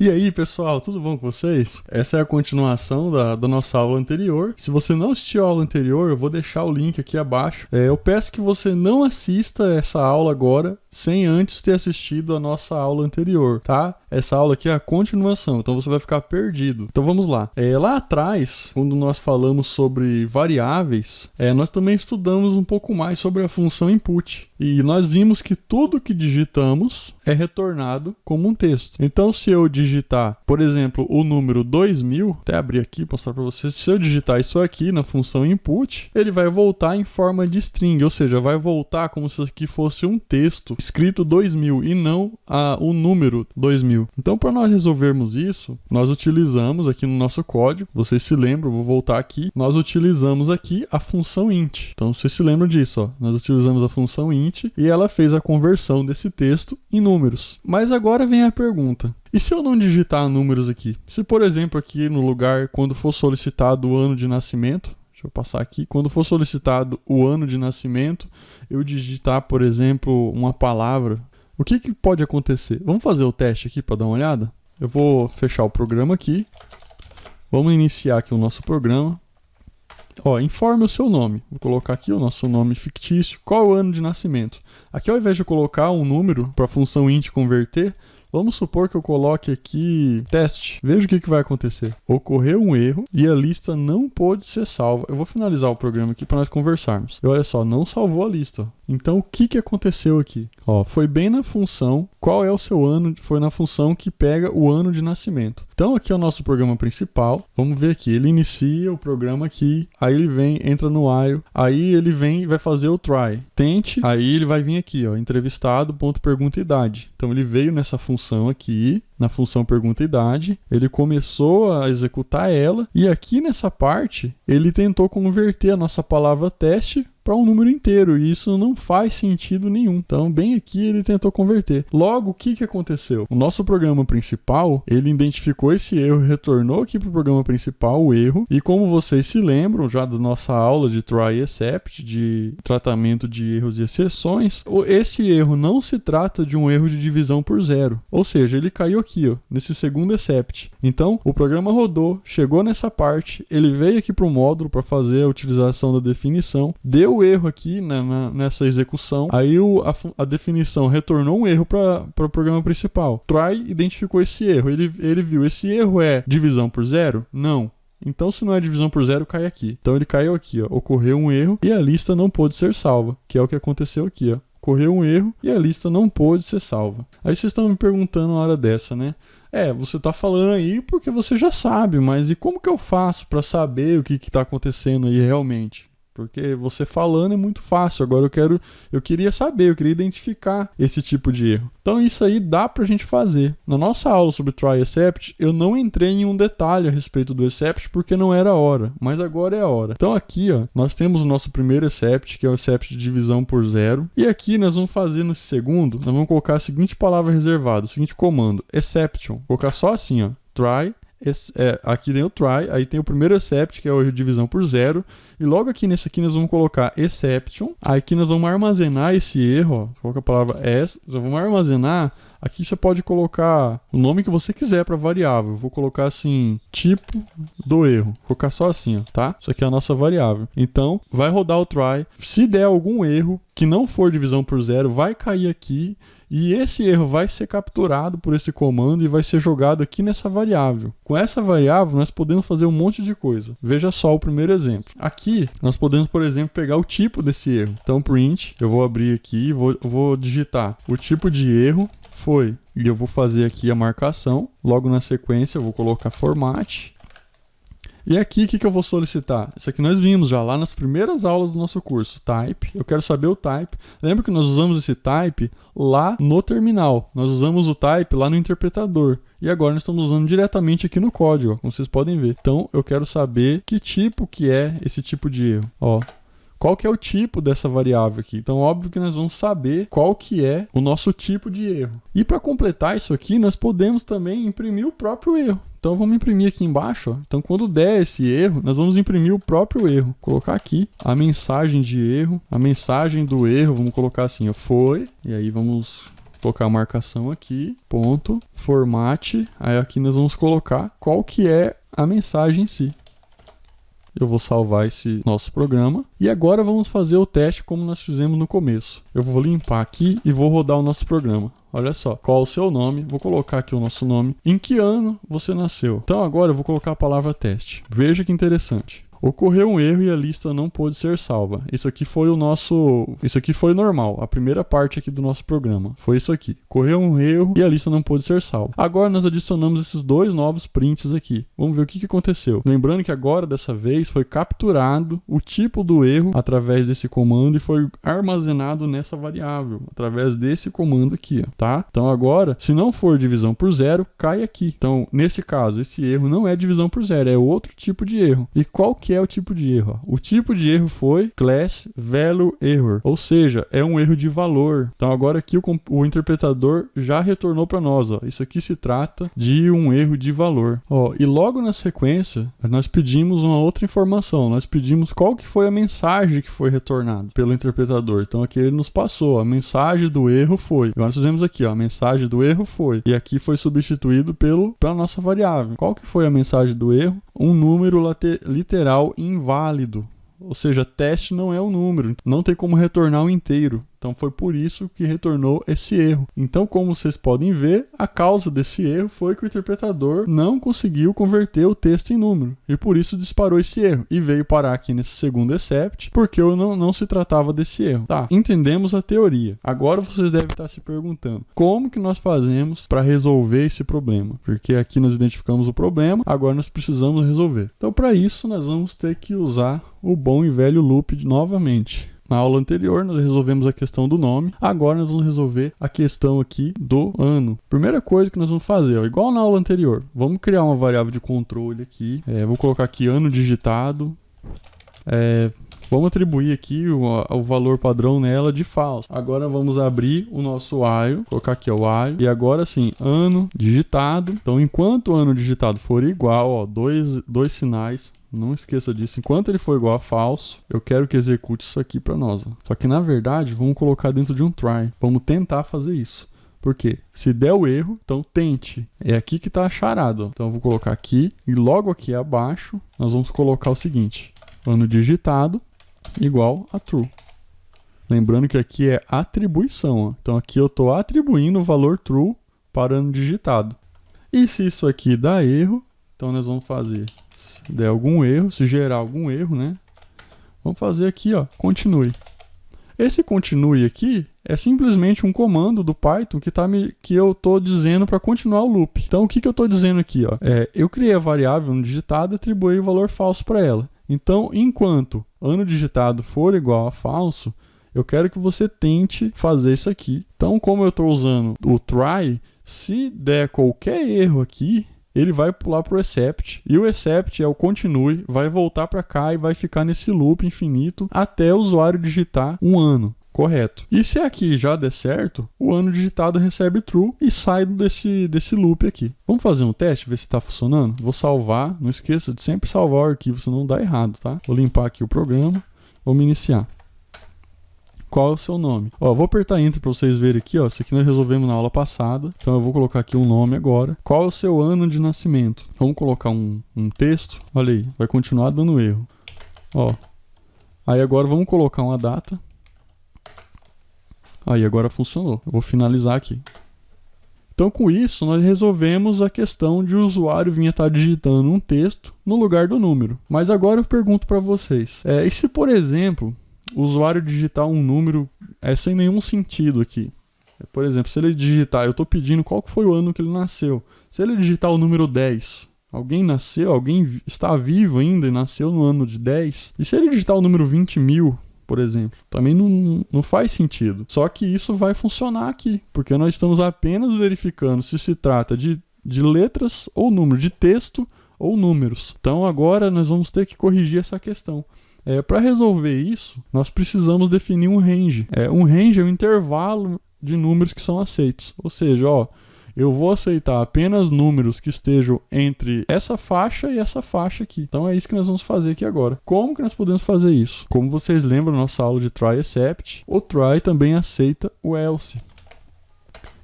E aí, pessoal, tudo bom com vocês? Essa é a continuação da nossa aula anterior. Se você não assistiu a aula anterior, eu vou deixar o link aqui abaixo. Eu peço que você não assista essa aula agora sem antes ter assistido a nossa aula anterior, tá? Essa aula aqui é a continuação, então você vai ficar perdido. Então vamos lá. Lá atrás, quando nós falamos sobre variáveis, nós também estudamos um pouco mais sobre a função input. E nós vimos que tudo que digitamos é retornado como um texto. Então, se eu digitar, por exemplo, o número 2000, até abrir aqui para mostrar para vocês, se eu digitar isso aqui na função input, ele vai voltar em forma de string, ou seja, vai voltar como se isso aqui fosse um texto escrito 2000 e não o número 2000. Então, para nós resolvermos isso, nós utilizamos aqui no nosso código, vocês se lembram, vou voltar aqui, nós utilizamos aqui a função int. Então, vocês se lembram disso, ó. Nós utilizamos a função int e ela fez a conversão desse texto em números. Mas agora vem a pergunta. E se eu não digitar números aqui? Se, por exemplo, aqui no lugar, quando for solicitado o ano de nascimento, deixa eu passar aqui, quando for solicitado o ano de nascimento, eu digitar, por exemplo, uma palavra, o que pode acontecer? Vamos fazer o teste aqui para dar uma olhada? Eu vou fechar o programa aqui. Vamos iniciar aqui o nosso programa. Informe o seu nome. Vou colocar aqui o nosso nome fictício. Qual é o ano de nascimento? Aqui, ao invés de eu colocar um número para a função int converter, vamos supor que eu coloque aqui teste. Veja o que vai acontecer. Ocorreu um erro e a lista não pôde ser salva. Eu vou finalizar o programa aqui para nós conversarmos. E olha só, não salvou a lista. Então, o que aconteceu aqui? Foi bem na função, qual é o seu ano? Foi na função que pega o ano de nascimento. Então, aqui é o nosso programa principal. Vamos ver aqui. Ele inicia o programa aqui. Aí ele vem, entra no while. Aí ele vem e vai fazer o try. Tente. Aí ele vai vir aqui, entrevistado, ponto, pergunta, idade. Então, ele veio nessa função aqui, na função pergunta idade, ele começou a executar ela, e aqui nessa parte, ele tentou converter a nossa palavra teste para um número inteiro, e isso não faz sentido nenhum. Então, bem aqui, ele tentou converter. Logo, o que aconteceu? O nosso programa principal, ele identificou esse erro, retornou aqui para o programa principal o erro, e como vocês se lembram já da nossa aula de try except, de tratamento de erros e exceções, esse erro não se trata de um erro de divisão por zero, ou seja, ele caiu aqui, nesse segundo except. Então, o programa rodou, chegou nessa parte, ele veio aqui para o módulo para fazer a utilização da definição, deu erro aqui nessa execução, aí a definição retornou um erro para o programa principal. Try identificou esse erro, ele viu, esse erro é divisão por zero? Não. Então, se não é divisão por zero, cai aqui. Então, ele caiu aqui, ocorreu um erro e a lista não pôde ser salva, que é o que aconteceu aqui, Ocorreu um erro e a lista não pôde ser salva. Aí vocês estão me perguntando na hora dessa, né? Você está falando aí porque você já sabe, mas e como que eu faço para saber o que está acontecendo aí realmente? Porque você falando é muito fácil. Agora eu queria saber, eu queria identificar esse tipo de erro. Então isso aí dá pra gente fazer. Na nossa aula sobre try except, eu não entrei em um detalhe a respeito do except porque não era a hora, mas agora é a hora. Então aqui, nós temos o nosso primeiro except, que é o except de divisão por zero. E aqui nós vamos fazer nesse segundo, nós vamos colocar a seguinte palavra reservada, o seguinte comando, exception. Vou colocar só assim, try. Aqui tem o try, aí tem o primeiro except, que é o erro de divisão por zero, e logo aqui nesse aqui nós vamos colocar exception, aí aqui nós vamos armazenar esse erro, coloca a palavra as, nós vamos armazenar, aqui você pode colocar o nome que você quiser para variável, eu vou colocar assim, tipo do erro, vou colocar só assim, tá? Isso aqui é a nossa variável. Então, vai rodar o try, se der algum erro que não for divisão por zero, vai cair aqui, e esse erro vai ser capturado por esse comando e vai ser jogado aqui nessa variável. Com essa variável, nós podemos fazer um monte de coisa. Veja só o primeiro exemplo. Aqui, nós podemos, por exemplo, pegar o tipo desse erro. Então, print, eu vou abrir aqui, vou digitar o tipo de erro, foi. E eu vou fazer aqui a marcação. Logo na sequência, eu vou colocar format. E aqui, o que eu vou solicitar? Isso aqui nós vimos já lá nas primeiras aulas do nosso curso. Type, eu quero saber o type. Lembra que nós usamos esse type lá no terminal. Nós usamos o type lá no interpretador. E agora nós estamos usando diretamente aqui no código, como vocês podem ver. Então, eu quero saber que tipo que é esse tipo de erro. Qual que é o tipo dessa variável aqui? Então, óbvio que nós vamos saber qual que é o nosso tipo de erro. E para completar isso aqui, nós podemos também imprimir o próprio erro. Então, vamos imprimir aqui embaixo. Então, quando der esse erro, nós vamos imprimir o próprio erro. Vou colocar aqui a mensagem de erro, a mensagem do erro, vamos colocar assim, foi. E aí, vamos colocar a marcação aqui, ponto, formate, aí aqui nós vamos colocar qual que é a mensagem em si. Eu vou salvar esse nosso programa. E agora vamos fazer o teste como nós fizemos no começo. Eu vou limpar aqui e vou rodar o nosso programa. Olha só, qual o seu nome? Vou colocar aqui o nosso nome. Em que ano você nasceu? Então agora eu vou colocar a palavra teste. Veja que interessante. Ocorreu um erro e a lista não pôde ser salva. Isso aqui foi normal. A primeira parte aqui do nosso programa foi isso aqui. Ocorreu um erro e a lista não pôde ser salva. Agora nós adicionamos esses dois novos prints aqui. Vamos ver o que aconteceu. Lembrando que agora, dessa vez, foi capturado o tipo do erro através desse comando e foi armazenado nessa variável, através desse comando aqui, ó, tá? Então agora, se não for divisão por zero, cai aqui. Então, nesse caso, esse erro não é divisão por zero, é outro tipo de erro. E qual que é o tipo de erro? O tipo de erro foi class value error, ou seja, é um erro de valor. Então agora aqui o interpretador já retornou para nós, ó. Isso aqui se trata de um erro de valor. Ó, e logo na sequência, nós pedimos uma outra informação. Nós pedimos qual que foi a mensagem que foi retornada pelo interpretador. Então aqui ele nos passou, a mensagem do erro foi. Agora nós fizemos aqui, ó, a mensagem do erro foi. E aqui foi substituído pela nossa variável. Qual que foi a mensagem do erro? Um número literal inválido. Ou seja, teste não é um número, não tem como retornar um inteiro. Então foi por isso que retornou esse erro. Então, como vocês podem ver, a causa desse erro foi que o interpretador não conseguiu converter o texto em número. E por isso disparou esse erro. E veio parar aqui nesse segundo except, porque não se tratava desse erro. Tá, entendemos a teoria. Agora vocês devem estar se perguntando, como que nós fazemos para resolver esse problema? Porque aqui nós identificamos o problema, agora nós precisamos resolver. Então, para isso, nós vamos ter que usar o bom e velho loop novamente. Na aula anterior, nós resolvemos a questão do nome. Agora, nós vamos resolver a questão aqui do ano. Primeira coisa que nós vamos fazer, ó, igual na aula anterior, vamos criar uma variável de controle aqui. Vou colocar aqui ano digitado. Vamos atribuir aqui o valor padrão nela de false. Agora, vamos abrir o nosso while. Colocar aqui o while. E agora sim, ano digitado. Então, enquanto o ano digitado for igual, ó, dois sinais. Não esqueça disso. Enquanto ele for igual a falso, eu quero que execute isso aqui para nós. Ó. Só que, na verdade, vamos colocar dentro de um try. Vamos tentar fazer isso. Por quê? Se der o erro, então tente. É aqui que está a charada. Ó. Então, eu vou colocar aqui. E logo aqui abaixo, nós vamos colocar o seguinte. Ano digitado igual a true. Lembrando que aqui é atribuição. Ó. Então, aqui eu estou atribuindo o valor true para ano digitado. E se isso aqui dá erro, então nós vamos fazer... Se der algum erro, se gerar algum erro, né? Vamos fazer aqui, ó, continue. Esse continue aqui é simplesmente um comando do Python que eu estou dizendo para continuar o loop. Então, o que eu estou dizendo aqui? Ó? Eu criei a variável ano digitado e atribuí o valor falso para ela. Então, enquanto ano digitado for igual a falso, eu quero que você tente fazer isso aqui. Então, como eu estou usando o try, se der qualquer erro aqui, ele vai pular para o except, e o except é o continue, vai voltar para cá e vai ficar nesse loop infinito até o usuário digitar um ano, correto? E se aqui já der certo, o ano digitado recebe true e sai desse loop aqui. Vamos fazer um teste, ver se está funcionando? Vou salvar, não esqueça de sempre salvar o arquivo, senão dá errado, tá? Vou limpar aqui o programa, vamos iniciar. Qual é o seu nome? Ó, vou apertar Enter para vocês verem aqui, ó. Isso aqui nós resolvemos na aula passada. Então eu vou colocar aqui um nome agora. Qual é o seu ano de nascimento? Vamos colocar um texto. Olha aí, vai continuar dando erro. Ó. Aí agora vamos colocar uma data. Aí agora funcionou. Eu vou finalizar aqui. Então com isso nós resolvemos a questão de o usuário vir estar digitando um texto no lugar do número. Mas agora eu pergunto para vocês. E se, por exemplo, o usuário digitar um número sem nenhum sentido aqui? Por exemplo, se ele digitar, eu estou pedindo qual que foi o ano que ele nasceu. Se ele digitar o número 10, alguém nasceu, alguém está vivo ainda e nasceu no ano de 10. E se ele digitar o número 20.000, por exemplo, também não faz sentido. Só que isso vai funcionar aqui, porque nós estamos apenas verificando se se trata de letras ou número, de texto ou números. Então agora nós vamos ter que corrigir essa questão. Para resolver isso, nós precisamos definir um range. Um range é um intervalo de números que são aceitos. Ou seja, ó, eu vou aceitar apenas números que estejam entre essa faixa e essa faixa aqui. Então é isso que nós vamos fazer aqui agora. Como que nós podemos fazer isso? Como vocês lembram da nossa aula de try except, o try também aceita o else.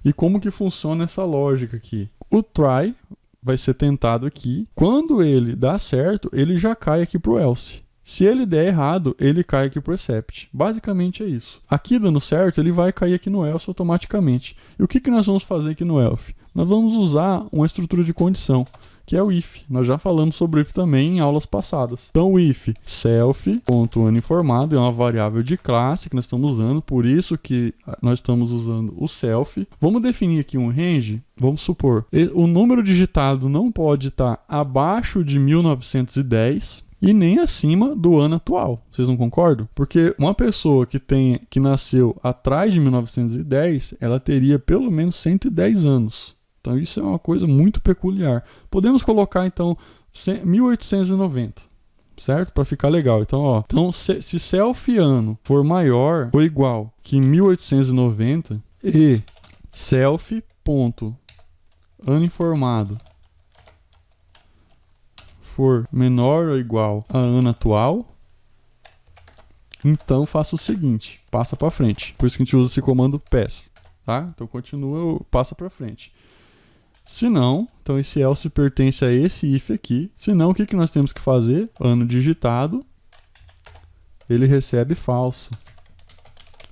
E como que funciona essa lógica aqui? O try vai ser tentado aqui. Quando ele dá certo, ele já cai aqui pro else. Se ele der errado, ele cai aqui pro except. Basicamente é isso. Aqui dando certo, ele vai cair aqui no else automaticamente. E o que nós vamos fazer aqui no else? Nós vamos usar uma estrutura de condição, que é o if. Nós já falamos sobre o if também em aulas passadas. Então o if self.uninformado é uma variável de classe que nós estamos usando, por isso que nós estamos usando o self. Vamos definir aqui um range. Vamos supor, o número digitado não pode estar abaixo de 1910 e nem acima do ano atual. Vocês não concordam? Porque uma pessoa que nasceu atrás de 1910, ela teria pelo menos 110 anos. Então isso é uma coisa muito peculiar. Podemos colocar então 1890, certo? Para ficar legal. Então, ó, se self ano for maior ou igual que 1890 e self.uninformado for menor ou igual a ano atual, então faça o seguinte, passa para frente. Por isso que a gente usa esse comando pass, tá? Então continua, passa para frente. Se não, então esse else pertence a esse if aqui. Se não, o que nós temos que fazer? Ano digitado, ele recebe falso.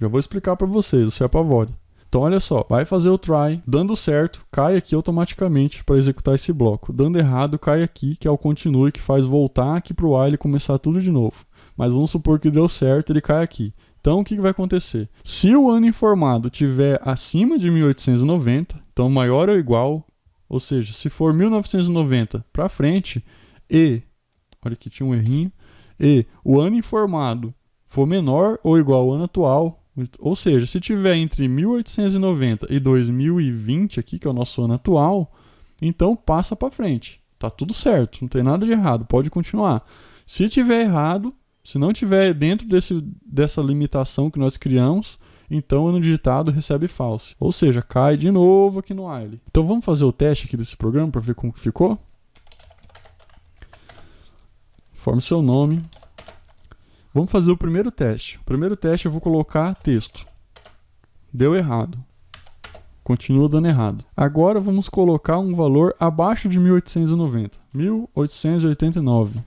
Já vou explicar para vocês, o Chapavore. Então olha só, vai fazer o try, dando certo, cai aqui automaticamente para executar esse bloco. Dando errado, cai aqui, que é o continue, que faz voltar aqui para o while e começar tudo de novo. Mas vamos supor que deu certo, ele cai aqui. Então o que vai acontecer? Se o ano informado tiver acima de 1890, então maior ou igual, ou seja, se for 1990 para frente, olha aqui tinha um errinho, e o ano informado for menor ou igual ao ano atual, ou seja, se tiver entre 1890 e 2020 aqui, que é o nosso ano atual, então passa para frente. Tá tudo certo, não tem nada de errado, pode continuar. Se tiver errado, se não tiver dentro dessa limitação que nós criamos, então o ano digitado recebe false. Ou seja, cai de novo aqui no while. Então vamos fazer o teste aqui desse programa para ver como que ficou. Informe seu nome. Vamos fazer o primeiro teste. O primeiro teste eu vou colocar texto. Deu errado. Continua dando errado. Agora vamos colocar um valor abaixo de 1890. 1889.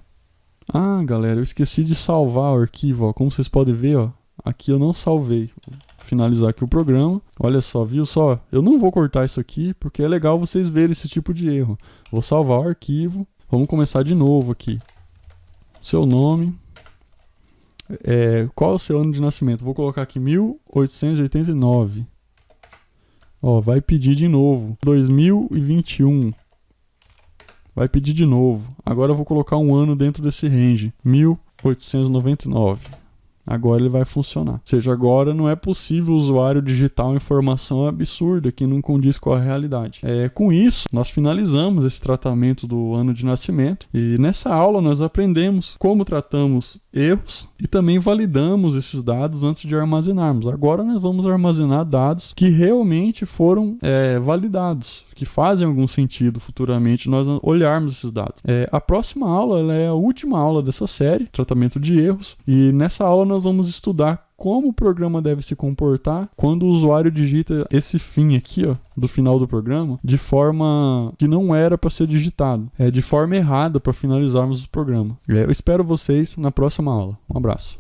Ah, galera, eu esqueci de salvar o arquivo. Ó. Como vocês podem ver, ó, aqui eu não salvei. Vou finalizar aqui o programa. Olha só, viu só? Eu não vou cortar isso aqui porque é legal vocês verem esse tipo de erro. Vou salvar o arquivo. Vamos começar de novo aqui. Seu nome. Qual é o seu ano de nascimento? Vou colocar aqui 1889. Ó, vai pedir de novo. 2021. Vai pedir de novo. Agora eu vou colocar um ano dentro desse range. 1899. Agora ele vai funcionar. Ou seja, agora não é possível o usuário digitar uma informação absurda que não condiz com a realidade. Com isso, nós finalizamos esse tratamento do ano de nascimento e nessa aula nós aprendemos como tratamos erros e também validamos esses dados antes de armazenarmos. Agora nós vamos armazenar dados que realmente foram validados, que fazem algum sentido futuramente nós olharmos esses dados. A próxima aula ela é a última aula dessa série, tratamento de erros, e nessa aula nós vamos estudar como o programa deve se comportar quando o usuário digita esse fim aqui, ó, do final do programa, de forma que não era para ser digitado, de forma errada para finalizarmos o programa. Eu espero vocês na próxima aula. Um abraço.